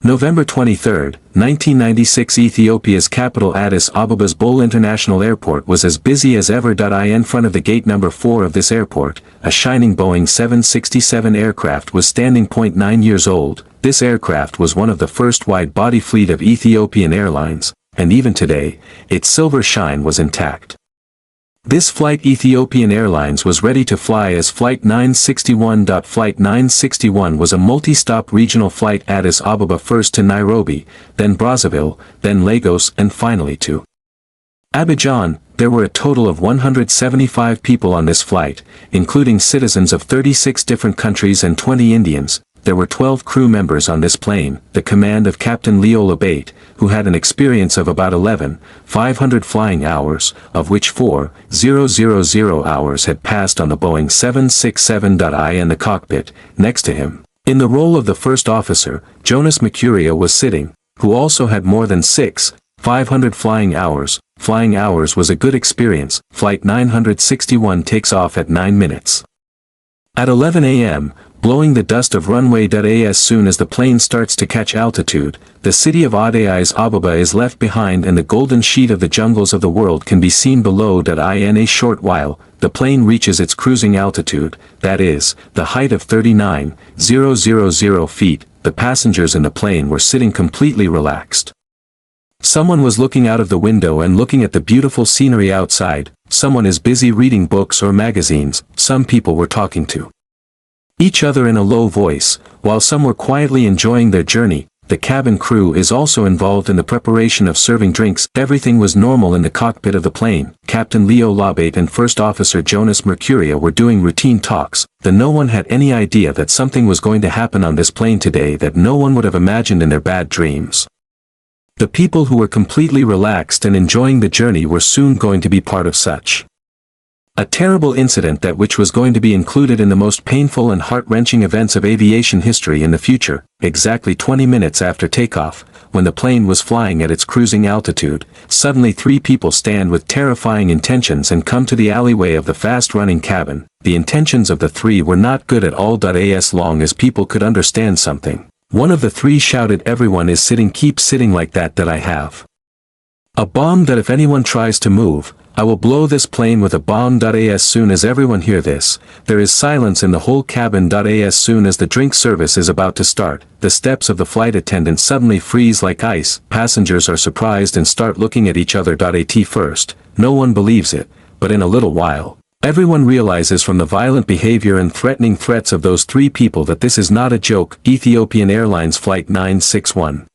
November 23, 1996. Ethiopia's capital Addis Abeba's Bole International Airport was as busy as ever. In front of the gate number 4 of this airport, a shining Boeing 767 aircraft was standing. 9 years old, this aircraft was one of the first wide-body fleet of Ethiopian Airlines, and even today, its silver shine was intact. This flight Ethiopian Airlines was ready to fly as Flight 961. Flight 961 was a multi-stop regional flight Addis Ababa, first to Nairobi, then Brazzaville, then Lagos, and finally to Abidjan. There were a total of 175 people on this flight, including citizens of 36 different countries and 20 Indians. There were 12 crew members on this plane, the command of Captain Leo Labate, who had an experience of about 11,500 flying hours, of which 4,000 hours had passed on the Boeing 767. In the cockpit, next to him, in the role of the first officer, Jonas Mercuria was sitting, who also had more than 6,500 flying hours. Flying hours was a good experience. Flight 961 takes off at 9 minutes. At 11 a.m., blowing the dust of runway. As soon as the plane starts to catch altitude, the city of Addis Ababa is left behind and the golden sheet of the jungles of the world can be seen below. In a short while, the plane reaches its cruising altitude, that is, the height of 39,000 feet. The passengers in the plane were sitting completely relaxed. Someone was looking out of the window and looking at the beautiful scenery outside. Someone is busy reading books or magazines. Some people were talking to each other in a low voice, while some were quietly enjoying their journey. The cabin crew is also involved in the preparation of serving drinks. Everything was normal in the cockpit of the plane. Captain Leo Labate and First Officer Jonas Mercuria were doing routine talks. No one had any idea that something was going to happen on this plane today that no one would have imagined in their bad dreams. The people who were completely relaxed and enjoying the journey were soon going to be part of such a terrible incident that which was going to be included in the most painful and heart-wrenching events of aviation history in the future. Exactly 20 minutes after takeoff, when the plane was flying at its cruising altitude, suddenly 3 people stand with terrifying intentions and come to the alleyway of the fast-running cabin. The intentions of the 3 were not good at all. As long as people could understand something, one of the 3 shouted, "Everyone is sitting, keep sitting like that. I have a bomb that if anyone tries to move, I will blow this plane with a bomb." As soon as everyone hear this, there is silence in the whole cabin. As soon as the drink service is about to start, the steps of the flight attendant suddenly freeze like ice. Passengers are surprised and start looking at each other. At first, no one believes it, but in a little while, everyone realizes from the violent behavior and threatening threats of those 3 people that this is not a joke. Ethiopian Airlines Flight 961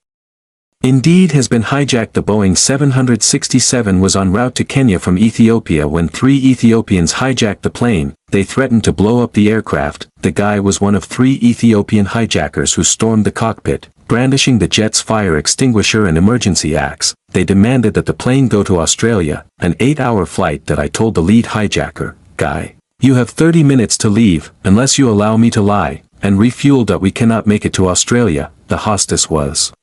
indeed has been hijacked. The Boeing 767 was en route to Kenya from Ethiopia when 3 Ethiopians hijacked the plane. They threatened to blow up the aircraft. The guy was one of 3 Ethiopian hijackers who stormed the cockpit, brandishing the jet's fire extinguisher and emergency axe. They demanded that the plane go to Australia, an 8-hour flight. I told the lead hijacker, "Guy, you have 30 minutes to leave, unless you allow me to lie, and refuel. We cannot make it to Australia." The hostess was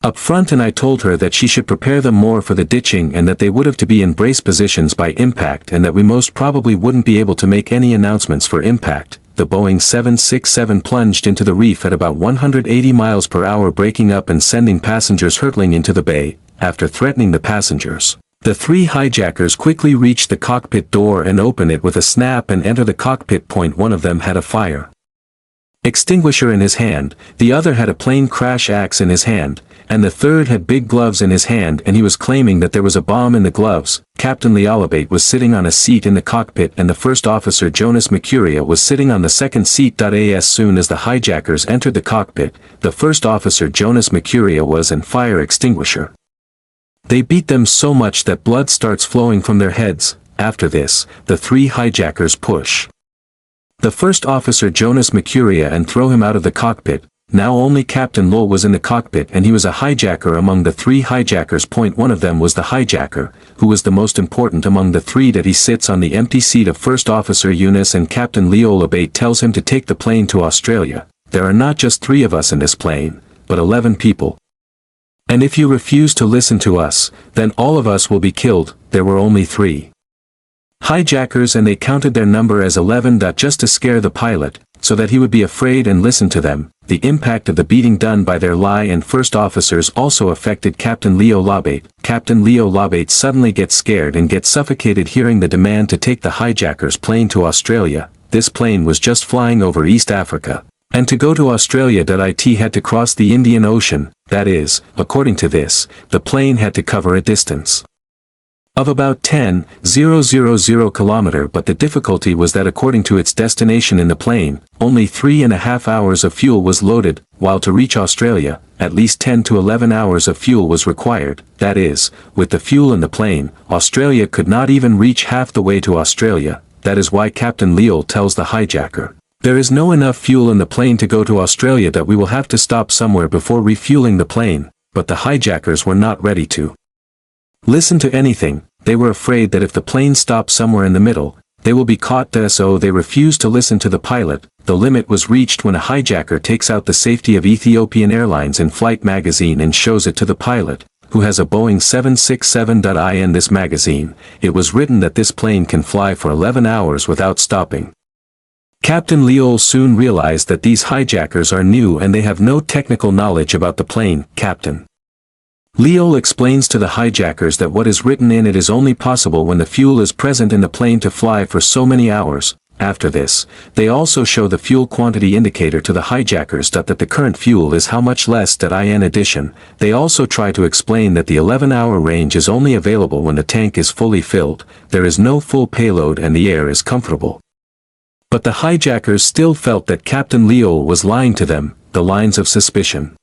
up front and I told her that she should prepare them more for the ditching and that they would have to be in brace positions by impact and that we most probably wouldn't be able to make any announcements for impact. The Boeing 767 plunged into the reef at about 180 miles per hour, breaking up and sending passengers hurtling into the bay. After threatening the passengers, the 3 hijackers quickly reached the cockpit door and opened it with a snap and enter the cockpit. One of them had a fire extinguisher in his hand, the other had a plane crash axe in his hand, and the third had big gloves in his hand, and he was claiming that there was a bomb in the gloves. Captain Leolabate was sitting on a seat in the cockpit and the first officer Jonas Mercuria was sitting on the second seat. As soon as the hijackers entered the cockpit, the first officer Jonas Mercuria was in fire extinguisher. They beat them so much that blood starts flowing from their heads. After this, the 3 hijackers push the first officer Jonas Mercuria and throw him out of the cockpit. Now only Captain Lowell was in the cockpit and he was a hijacker among the 3 hijackers. One of them was the hijacker, who was the most important among the 3. He sits on the empty seat of First Officer Yunus and Captain Leo Labate tells him to take the plane to Australia. There are not just 3 of us in this plane, but 11 people. And if you refuse to listen to us, then all of us will be killed. There were only 3 hijackers and they counted their number as 11. Just to scare the pilot, so that he would be afraid and listen to them. the impact of the beating done by their lie and first officers also affected Captain Leo Labate. Captain Leo Labate suddenly gets scared and gets suffocated hearing the demand to take the hijackers' plane to Australia. This plane was just flying over East Africa. And to go to Australia, it had to cross the Indian Ocean. That is, according to this, the plane had to cover a distance of about 10,000 kilometers, but the difficulty was that according to its destination in the plane, only 3.5 hours of fuel was loaded, while to reach Australia, at least 10 to 11 hours of fuel was required. That is, with the fuel in the plane, Australia could not even reach half the way to Australia. That is why Captain Leo tells the hijacker, "There is no enough fuel in the plane to go to Australia, that we will have to stop somewhere before refueling the plane." But the hijackers were not ready to listen to anything. They were afraid that if the plane stopped somewhere in the middle, they will be caught, so they refused to listen to the pilot. The limit was reached when a hijacker takes out the safety of Ethiopian Airlines in Flight magazine and shows it to the pilot, who has a Boeing 767. In this magazine, it was written that this plane can fly for 11 hours without stopping. Captain Leo soon realized that these hijackers are new and they have no technical knowledge about the plane. Captain Leo explains to the hijackers that what is written in it is only possible when the fuel is present in the plane to fly for so many hours. After this, they also show the fuel quantity indicator to the hijackers that the current fuel is how much less. In addition, they also try to explain that the 11-hour range is only available when the tank is fully filled, there is no full payload and the air is comfortable. But the hijackers still felt that Captain Leo was lying to them. The lines of suspicion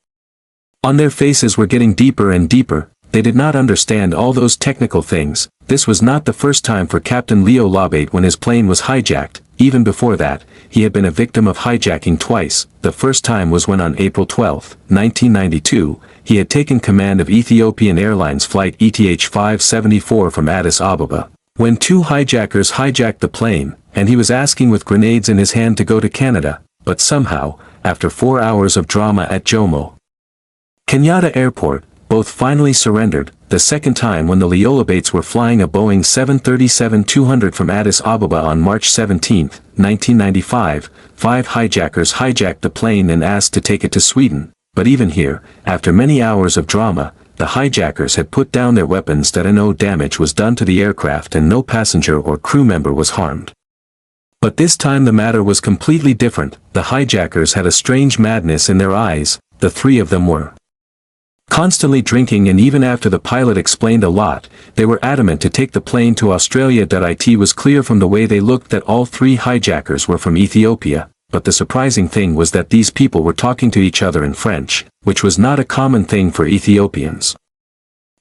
on their faces were getting deeper and deeper. They did not understand all those technical things. This was not the first time for Captain Leo Labate when his plane was hijacked. Even before that, he had been a victim of hijacking twice. The first time was when on April 12, 1992, he had taken command of Ethiopian Airlines Flight ETH-574 from Addis Ababa, when two hijackers hijacked the plane, and he was asking with grenades in his hand to go to Canada, but somehow, after 4 hours of drama at Jomo Kenyatta Airport, both finally surrendered. The second time when the Leo Labates were flying a Boeing 737-200 from Addis Ababa on March 17, 1995, 5 hijackers hijacked the plane and asked to take it to Sweden. But even here, after many hours of drama, the hijackers had put down their weapons. No damage was done to the aircraft and no passenger or crew member was harmed. But this time the matter was completely different. The hijackers had a strange madness in their eyes. The 3 of them were constantly drinking, and even after the pilot explained a lot, they were adamant to take the plane to Australia. It was clear from the way they looked that all 3 hijackers were from Ethiopia, but the surprising thing was that these people were talking to each other in French, which was not a common thing for Ethiopians.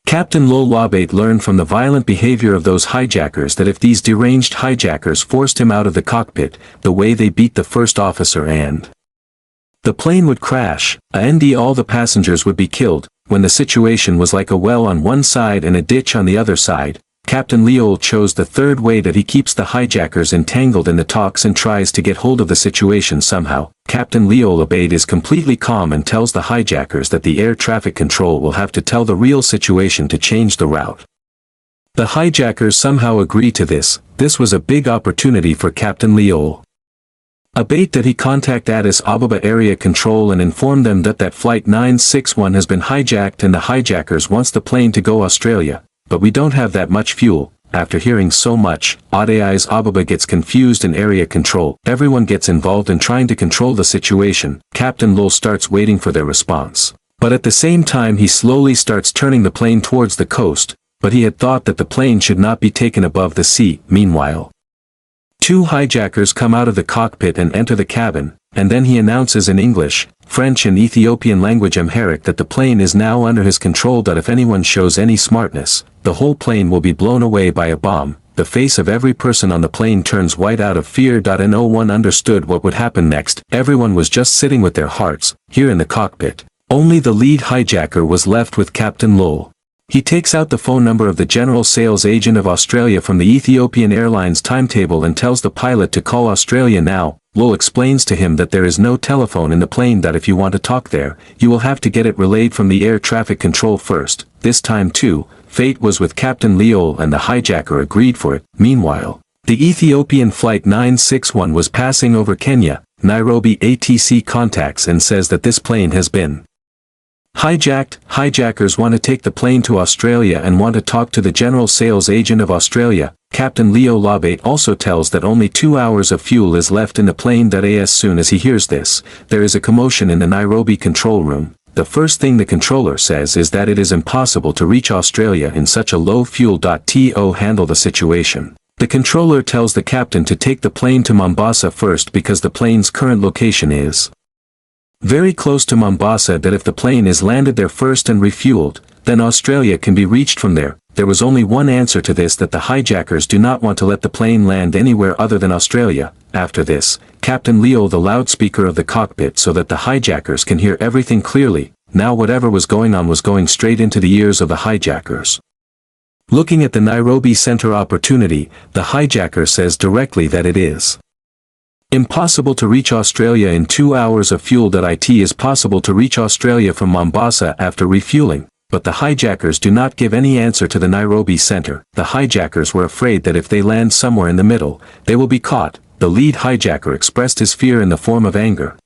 Captain Leo Labate learned from the violent behavior of those hijackers that if these deranged hijackers forced him out of the cockpit, the way they beat the first officer and the plane would crash, and all the passengers would be killed. When the situation was like a well on one side and a ditch on the other side, Captain Leo chose the third way, that he keeps the hijackers entangled in the talks and tries to get hold of the situation somehow. Captain Leo Labate is completely calm and tells the hijackers that the air traffic control will have to tell the real situation to change the route. The hijackers somehow agree to this. This was a big opportunity for Captain Leo Labate that he contact Addis Ababa Area Control and inform them that Flight 961 has been hijacked and the hijackers wants the plane to go Australia, but we don't have that much fuel. After hearing so much, Addis Ababa gets confused in area control. Everyone gets involved in trying to control the situation. Captain Lol starts waiting for their response. But at the same time he slowly starts turning the plane towards the coast, but he had thought that the plane should not be taken above the sea. Meanwhile, 2 hijackers come out of the cockpit and enter the cabin, and then he announces in English, French and Ethiopian language Amharic that the plane is now under his control. If anyone shows any smartness, the whole plane will be blown away by a bomb. The face of every person on the plane turns white out of fear. No one understood what would happen next. Everyone was just sitting with their hearts, here in the cockpit. Only the lead hijacker was left with Captain Lol. He takes out the phone number of the General Sales Agent of Australia from the Ethiopian Airlines timetable and tells the pilot to call Australia now. Lol explains to him that there is no telephone in the plane, that if you want to talk there, you will have to get it relayed from the air traffic control first. This time too, fate was with Captain Leo and the hijacker agreed for it. Meanwhile, the Ethiopian Flight 961 was passing over Kenya. Nairobi ATC contacts and says that this plane has been hijacked. Hijackers want to take the plane to Australia and want to talk to the general sales agent of Australia. Captain Leo Labate also tells that only 2 hours of fuel is left in the plane. As soon as he hears this, there is a commotion in the Nairobi control room. The first thing the controller says is that it is impossible to reach Australia in such a low fuel. To handle the situation, the controller tells the captain to take the plane to Mombasa first because the plane's current location is very close to Mombasa, that if the plane is landed there first and refueled, then Australia can be reached from there. There was only one answer to this, that the hijackers do not want to let the plane land anywhere other than Australia. After this, Captain Leo the loudspeaker of the cockpit so that the hijackers can hear everything clearly. Now whatever was going on was going straight into the ears of the hijackers. Looking at the Nairobi Center opportunity, the hijacker says directly that it is impossible to reach Australia in 2 hours of fuel. It is possible to reach Australia from Mombasa after refueling, but the hijackers do not give any answer to the Nairobi Center. The hijackers were afraid that if they land somewhere in the middle, they will be caught. The lead hijacker expressed his fear in the form of anger.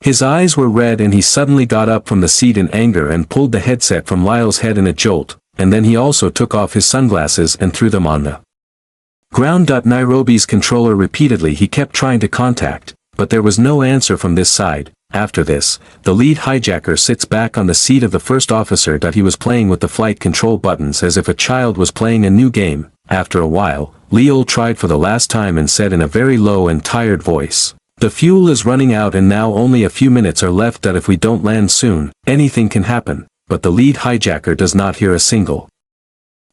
His eyes were red and he suddenly got up from the seat in anger and pulled the headset from Lyle's head in a jolt, and then he also took off his sunglasses and threw them on the ground. Nairobi's controller repeatedly he kept trying to contact, but there was no answer from this side. After this, the lead hijacker sits back on the seat of the first officer. He was playing with the flight control buttons as if a child was playing a new game. After a while, Leo tried for the last time and said in a very low and tired voice, "The fuel is running out and now only a few minutes are left. If we don't land soon, anything can happen." But the lead hijacker does not hear a single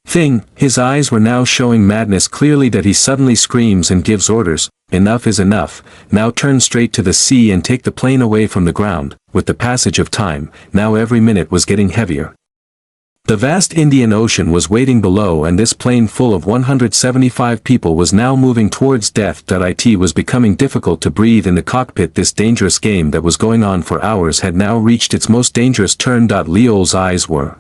thing. His eyes were now showing madness clearly. He suddenly screams and gives orders, "Enough is enough, now turn straight to the sea and take the plane away from the ground." With the passage of time, now every minute was getting heavier. The vast Indian Ocean was waiting below, and this plane full of 175 people was now moving towards death. It was becoming difficult to breathe in the cockpit. This dangerous game that was going on for hours had now reached its most dangerous turn. Leo's eyes were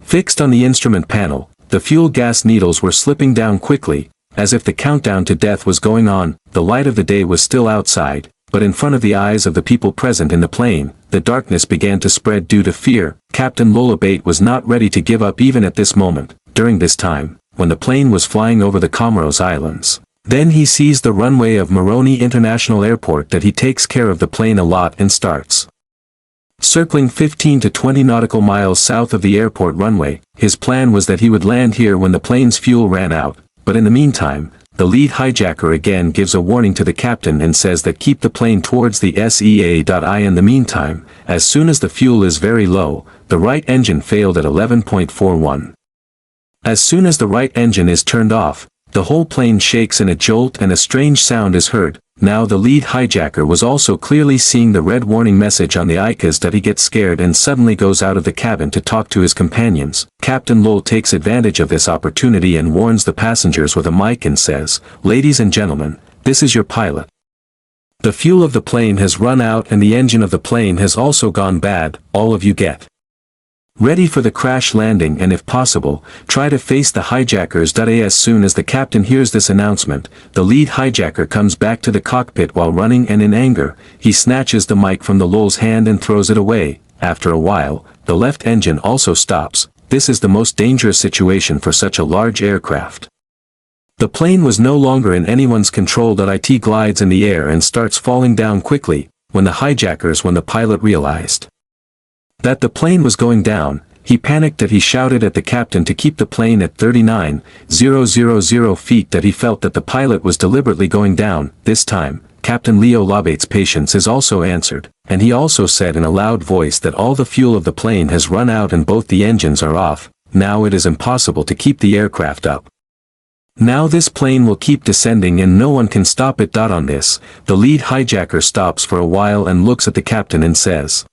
fixed on the instrument panel. The fuel gas needles were slipping down quickly, as if the countdown to death was going on. The light of the day was still outside, but in front of the eyes of the people present in the plane, the darkness began to spread due to fear. Captain Lolabate was not ready to give up even at this moment. During this time, when the plane was flying over the Comoros Islands, then he sees the runway of Moroni International Airport. He takes care of the plane a lot and starts circling 15 to 20 nautical miles south of the airport runway. His plan was that he would land here when the plane's fuel ran out, but in the meantime, the lead hijacker again gives a warning to the captain and says that keep the plane towards the SEA. In the meantime, as soon as the fuel is very low, the right engine failed at 11.41. As soon as the right engine is turned off, the whole plane shakes in a jolt and a strange sound is heard. Now the lead hijacker was also clearly seeing the red warning message on the icas. He gets scared and suddenly goes out of the cabin to talk to his companions. Captain Lowell takes advantage of this opportunity and warns the passengers with a mic and says, "Ladies and gentlemen, this is your pilot. The fuel of the plane has run out and the engine of the plane has also gone bad. All of you get ready for the crash landing and if possible, try to face the hijackers." As soon as the captain hears this announcement, the lead hijacker comes back to the cockpit while running and in anger, he snatches the mic from the Lowell's hand and throws it away. After a while, the left engine also stops. This is the most dangerous situation for such a large aircraft. The plane was no longer in anyone's control. It glides in the air and starts falling down quickly. When the pilot realized that the plane was going down, he panicked. He shouted at the captain to keep the plane at 39,000 feet. He felt that the pilot was deliberately going down. This time, Captain Leo Labate's patience is also answered, and he also said in a loud voice that all the fuel of the plane has run out and both the engines are off. Now it is impossible to keep the aircraft up. Now this plane will keep descending and no one can stop it. On this, the lead hijacker stops for a while and looks at the captain and says,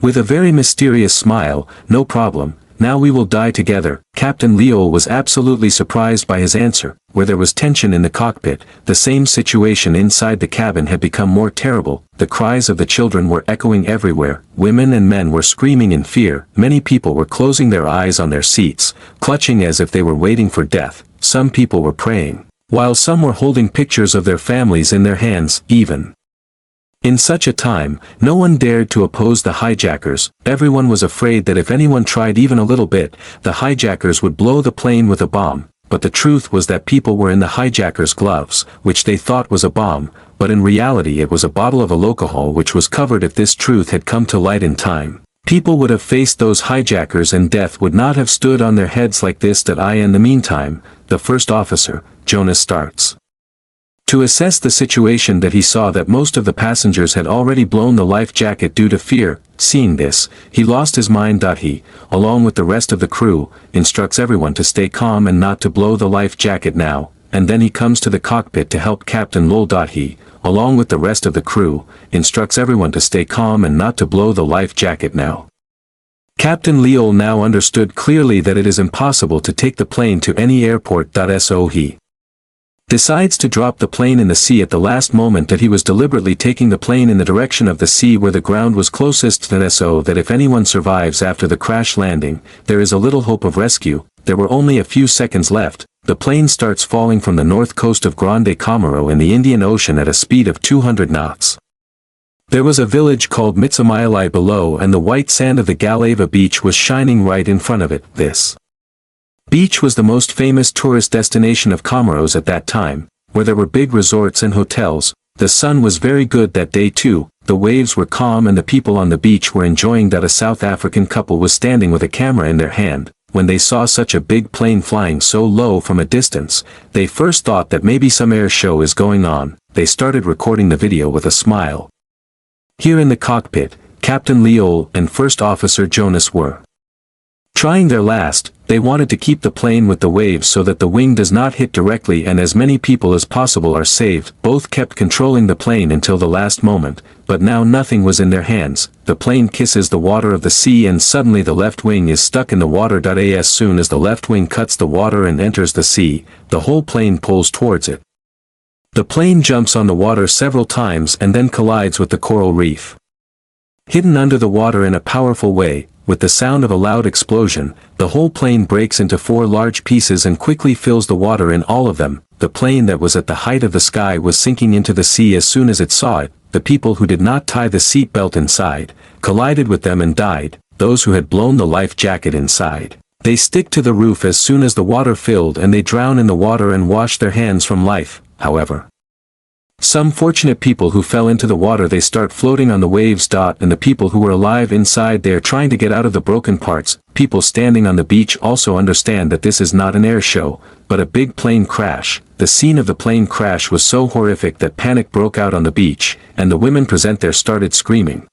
with a very mysterious smile, "No problem, now we will die together." Captain Leo was absolutely surprised by his answer. Where there was tension in the cockpit, the same situation inside the cabin had become more terrible. The cries of the children were echoing everywhere. Women and men were screaming in fear. Many people were closing their eyes on their seats, clutching as if they were waiting for death. Some people were praying, while some were holding pictures of their families in their hands. Even In such a time, no one dared to oppose the hijackers. Everyone was afraid that if anyone tried even a little bit, the hijackers would blow the plane with a bomb. But the truth was that people were in the hijackers' gloves, which they thought was a bomb, but in reality it was a bottle of alcohol which was covered. If this truth had come to light in time, people would have faced those hijackers and death would not have stood on their heads like this. In the meantime, the first officer, Jonas, starts to assess the situation. That he saw that most of the passengers had already blown the life jacket due to fear. Seeing this, he lost his mind. He, along with the rest of the crew, instructs everyone to stay calm and not to blow the life jacket now, and then he comes to the cockpit to help Captain Lul. He, along with the rest of the crew, instructs everyone to stay calm and not to blow the life jacket now. Captain Lul now understood clearly that it is impossible to take the plane to any airport. So he decides to drop the plane in the sea at the last moment. That he was deliberately taking the plane in the direction of the sea where the ground was closest, so that if anyone survives after the crash landing, there is a little hope of rescue. There were only a few seconds left. The plane starts falling from the north coast of Grande Comoro in the Indian Ocean at a speed of 200 knots. There was a village called Mitsumailai below, and the white sand of the Galava beach was shining right in front of it. This beach was the most famous tourist destination of Comoros at that time, where there were big resorts and hotels. The sun was very good that day too, the waves were calm and the people on the beach were enjoying. A South African couple was standing with a camera in their hand. When they saw such a big plane flying so low from a distance, they first thought that maybe some air show is going on. They started recording the video with a smile. Here in the cockpit, Captain Lul and First Officer Jonas were trying their last. They wanted to keep the plane with the waves so that the wing does not hit directly and as many people as possible are saved. Both kept controlling the plane until the last moment, but now nothing was in their hands. The plane kisses the water of the sea and suddenly the left wing is stuck in the water. As soon as the left wing cuts the water and enters the sea, the whole plane pulls towards it. The plane jumps on the water several times and then collides with the coral reef. Hidden under the water in a powerful way, with the sound of a loud explosion, the whole plane breaks into 4 large pieces and quickly fills the water in all of them. The plane that was at the height of the sky was sinking into the sea as soon as it saw it. The people who did not tie the seat belt inside, collided with them and died. Those who had blown the life jacket inside, they stick to the roof as soon as the water filled and they drown in the water and wash their hands from life. However, some fortunate people who fell into the water, they start floating on the waves. And the people who were alive inside, they are trying to get out of the broken parts. People standing on the beach also understand that this is not an air show, but a big plane crash. The scene of the plane crash was so horrific that panic broke out on the beach, and the women present there started screaming.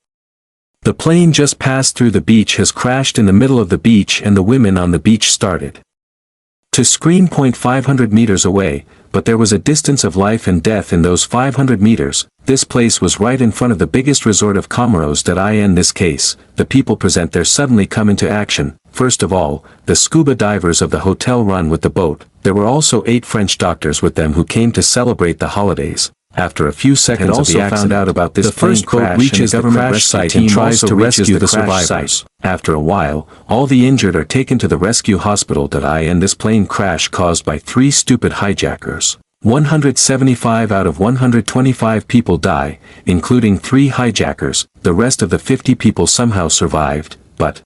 The plane just passed through the beach, has crashed in the middle of the beach, and the women on the beach started to scream. 500 meters away, but there was a distance of life and death in those 500 meters. This place was right in front of the biggest resort of Comoros. In this case, the people present there suddenly come into action. First of all, the scuba divers of the hotel run with the boat. There were also 8 French doctors with them who came to celebrate the holidays. After a few seconds of the accident, found out about this, the first boat reaches the crash site and tries to rescue the survivors. After a while, all the injured are taken to the rescue hospital. And this plane crash caused by 3 stupid hijackers. 175 out of 125 people die, including 3 hijackers. The rest of the 50 people somehow survived, but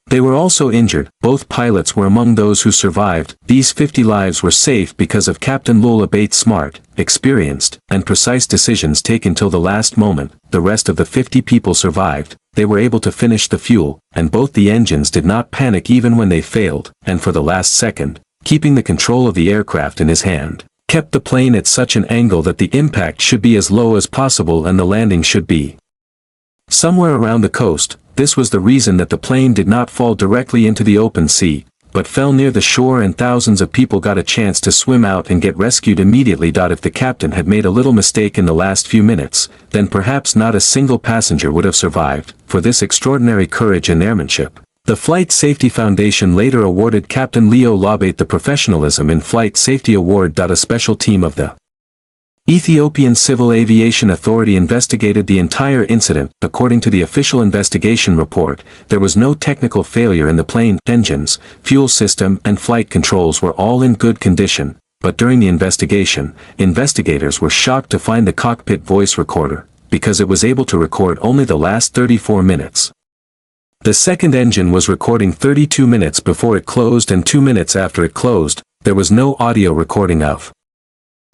they were also injured. Both pilots were among those who survived. These 50 lives were safe because of Captain Lul Abate's smart, experienced, and precise decisions taken till the last moment. The rest of the 50 people survived. They were able to finish the fuel, and both the engines did not panic even when they failed, and for the last second, keeping the control of the aircraft in his hand, kept the plane at such an angle that the impact should be as low as possible and the landing should be somewhere around the coast. This was the reason that the plane did not fall directly into the open sea, but fell near the shore, and thousands of people got a chance to swim out and get rescued immediately. If the captain had made a little mistake in the last few minutes, then perhaps not a single passenger would have survived. For this extraordinary courage and airmanship, the Flight Safety Foundation later awarded Captain Lul Abate the Professionalism in Flight Safety Award. A special team of the Ethiopian Civil Aviation Authority investigated the entire incident. According to the official investigation report, there was no technical failure in the plane. Engines, fuel system, and flight controls were all in good condition, but during the investigation, investigators were shocked to find the cockpit voice recorder. because it was able to record only the last 34 minutes. The second engine was recording 32 minutes before it closed and 2 minutes after it closed. There was no audio recording of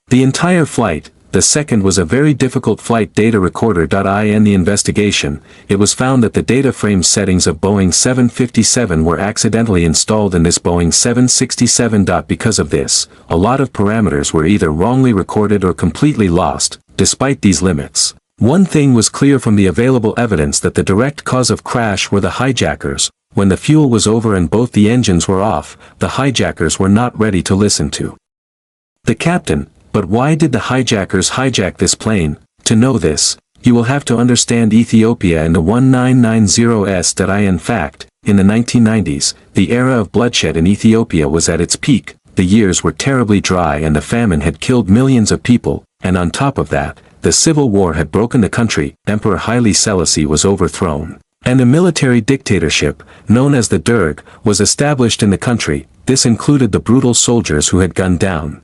the entire flight. The second was a very difficult flight data recorder. In the investigation, it was found that the data frame settings of Boeing 757 were accidentally installed in this Boeing 767. Because of this, a lot of parameters were either wrongly recorded or completely lost. Despite these limits, one thing was clear from the available evidence, that the direct cause of crash were the hijackers. When the fuel was over and both the engines were off, the hijackers were not ready to listen to the captain. But why did the hijackers hijack this plane? To know this, you will have to understand Ethiopia and the 1990s. In fact, in the 1990s, the era of bloodshed in Ethiopia was at its peak. The years were terribly dry and the famine had killed millions of people, and on top of that, the civil war had broken the country. Emperor Haile Selassie was overthrown, and a military dictatorship, known as the Derg, was established in the country. This included the brutal soldiers who had gunned down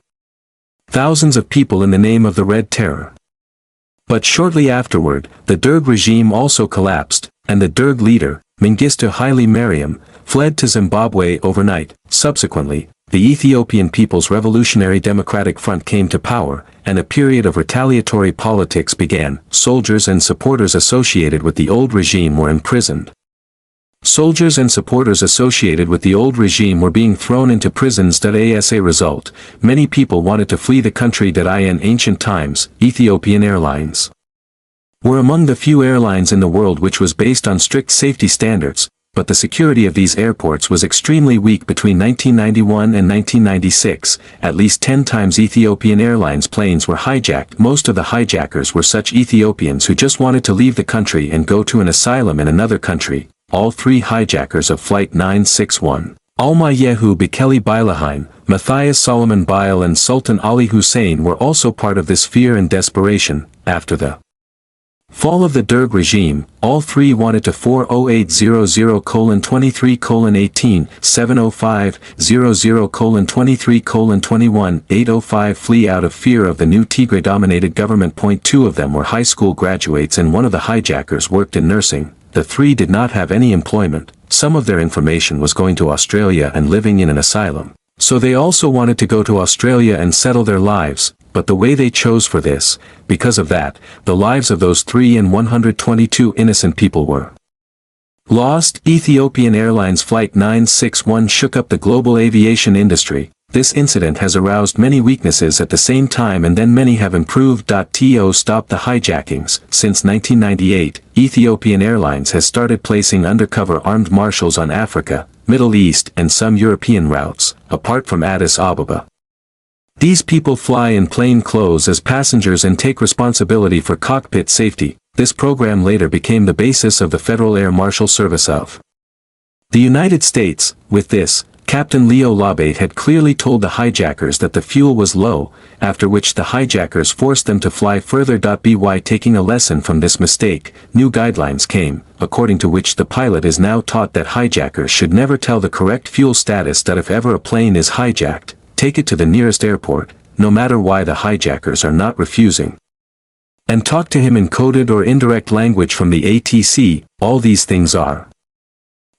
thousands of people in the name of the Red Terror. But shortly afterward, the Derg regime also collapsed, and the Derg leader, Mengistu Haile Mariam, fled to Zimbabwe overnight. Subsequently, the Ethiopian People's Revolutionary Democratic Front came to power, and a period of retaliatory politics began. Soldiers and supporters associated with the old regime were imprisoned. Soldiers and supporters associated with the old regime were being thrown into prisons. As a result, many people wanted to flee the country. In ancient times, Ethiopian Airlines were among the few airlines in the world which was based on strict safety standards, but the security of these airports was extremely weak. Between 1991 and 1996, at least 10 times Ethiopian Airlines planes were hijacked. Most of the hijackers were such Ethiopians who just wanted to leave the country and go to an asylum in another country. All three hijackers of Flight 961, Almayehu Bekele Bilaheim, Matthias Solomon Bile and Sultan Ali Hussein, were also part of this fear and desperation. After the fall of the Derg regime, all three wanted to 40800:23:18, 705:00:23:21, 805 flee out of fear of the new Tigray-dominated government. Two of them were high school graduates and one of the hijackers worked in nursing. The three did not have any employment. Some of their information was going to Australia and living in an asylum. So they also wanted to go to Australia and settle their lives, but the way they chose for this, because of that, the lives of those 322 innocent people were lost. Ethiopian Airlines Flight 961 shook up the global aviation industry. This incident has aroused many weaknesses at the same time, and then many have improved. To stop the hijackings, since 1998, Ethiopian Airlines has started placing undercover armed marshals on Africa, Middle East and some European routes, apart from Addis Ababa. These people fly in plain clothes as passengers and take responsibility for cockpit safety. This program later became the basis of the Federal Air Marshal Service of the United States. With this, Captain Leo Labate had clearly told the hijackers that the fuel was low, after which the hijackers forced them to fly further. By taking a lesson from this mistake, new guidelines came, according to which the pilot is now taught that hijackers should never tell the correct fuel status. If ever a plane is hijacked, take it to the nearest airport, no matter why the hijackers are not refusing, and talk to him in coded or indirect language from the ATC. All these things are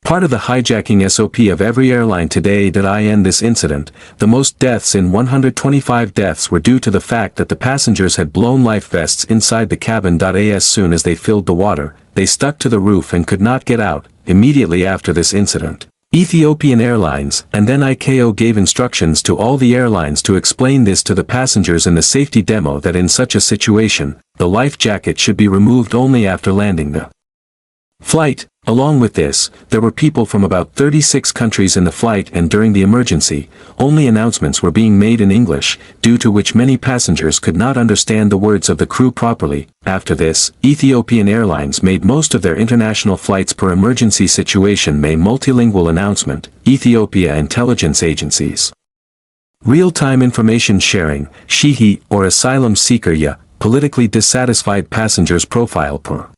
part of the hijacking SOP of every airline today. In this incident, the most deaths in 125 deaths were due to the fact that the passengers had blown life vests inside the cabin. As soon as they filled the water, they stuck to the roof and could not get out. Immediately after this incident, Ethiopian Airlines and then ICAO gave instructions to all the airlines to explain this to the passengers in the safety demo, that in such a situation, the life jacket should be removed only after landing the flight. Along with this, there were people from about 36 countries in the flight, and during the emergency, only announcements were being made in English, due to which many passengers could not understand the words of the crew properly. After this, Ethiopian Airlines made most of their international flights per emergency situation made multilingual announcement. Ethiopia intelligence agencies, real-time information sharing, SHIHI, or asylum seeker politically dissatisfied passengers profile per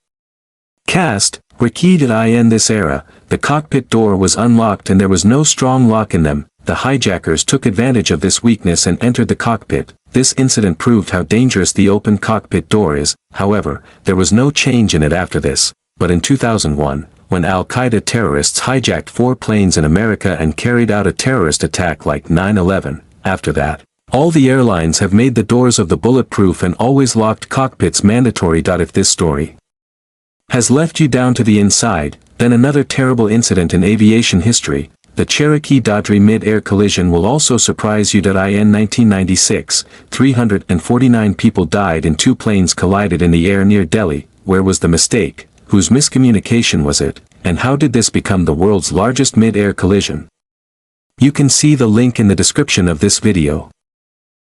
cast, were keyed. In this era, the cockpit door was unlocked and there was no strong lock in them. the hijackers took advantage of this weakness and entered the cockpit. This incident proved how dangerous the open cockpit door is. However, there was no change in it after this. But in 2001, when Al-Qaeda terrorists hijacked 4 planes in America and carried out a terrorist attack like 9/11, after that, all the airlines have made the doors of the bulletproof and always locked cockpits mandatory. If this story has left you down to the inside, then another terrible incident in aviation history, the Cherokee-Dodri mid-air collision, will also surprise you. In 1996, 349 people died and 2 planes collided in the air near Delhi. Where was the mistake? Whose miscommunication was it? And how did this become the world's largest mid-air collision? You can see the link in the description of this video.